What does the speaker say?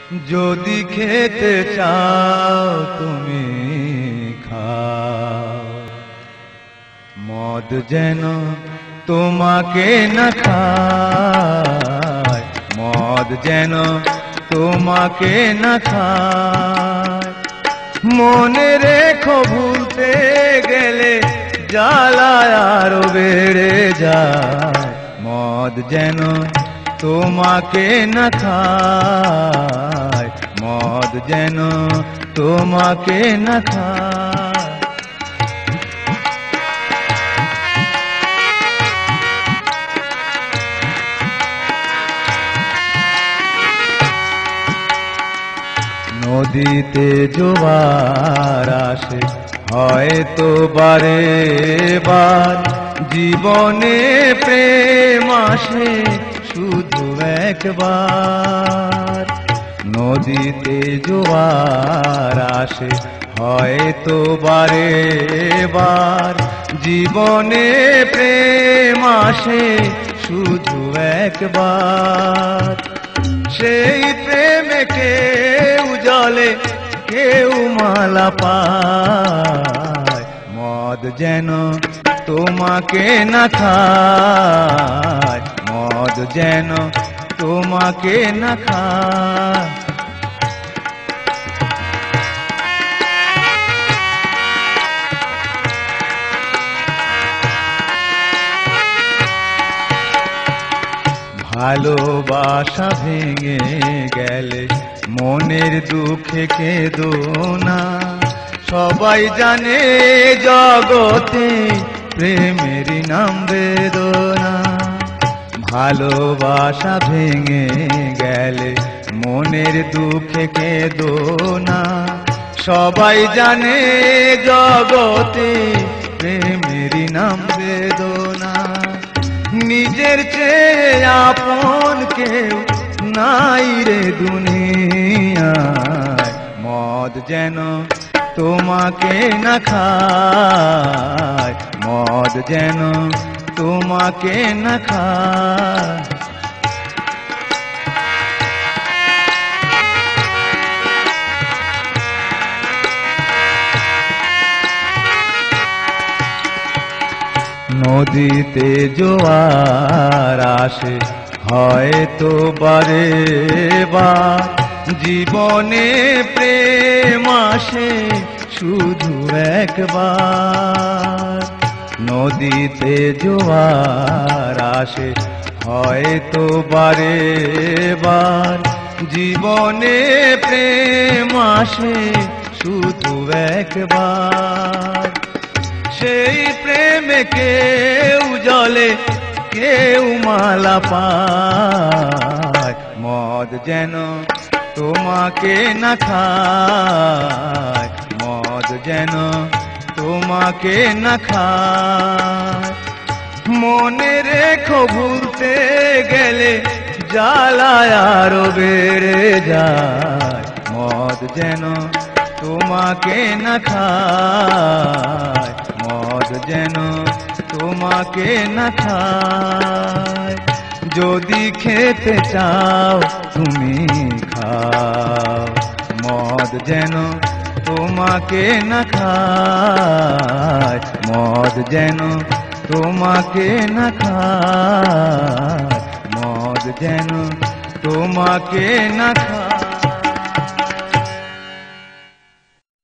যদি খেতে চাও তুমি খাও, মদ যেন তোমাকে না খায়, মদ যেন তোমাকে না খায়। মনে রেখো ভুলতে গেলে জ্বালা আরো বেড়ে যায়, মদ যেন তোমাকে না খায়, মদ যেন তোমাকে না খায়। নদীতে জোয়ার আসে হয়তো বারে বার, জীবনে প্রেম আসে শুধু একবার। নদীতে জোয়ার আসে হয়তো বারে বার, জীবনে প্রেম আসে শুধু একবার। সেই প্রেমে কেউ জলে কেউ মালা পায়, মদ যেন তোমাকে না খায়, মদ যেন তোমাকে না খায়। ভালোবাসা ভেঙে গেলে মনের দুঃখে কেঁদো না, সবাই জানে জগতে প্রেমেরই নাম বেদনা। ভালোবাসা ভেঙে গেলে মনের দুঃখে কেঁদো না, সবাই জানে জগতে প্রেমেরই নাম বেদনা। নিজের চেয়ে আপন কেউ নাই রে দুনিয়ায়, মদ যেন তোমাকে না খায়, মদ যেন তোমাকে না খায়। নদীতে জোয়ার আসে হয়তো বারে বার, জীবনে প্রেম আসে শুধু একবার। নদীতে জোয়ার আসে হয়তো বারে বার, জীবনে প্রেম আসে শুধু একবার। সেই প্রেমে কেউ জলে কেউ মালা পায়, মদ যেন তোমাকে না খায়, মদ যেন তোমাকে না খায়। মনে রেখো ভুলতে গেলে জ্বালা আরো বেড়ে যায়, মদ যেন তোমাকে না খায়, মদ যেন তোমাকে না খায়। যদি খেতে চাও তুমি খাও, মদ যেন তোমাকে না খায়, মদ যেন তোমাকে না খায়, মদ যেন তোমাকে না খায়।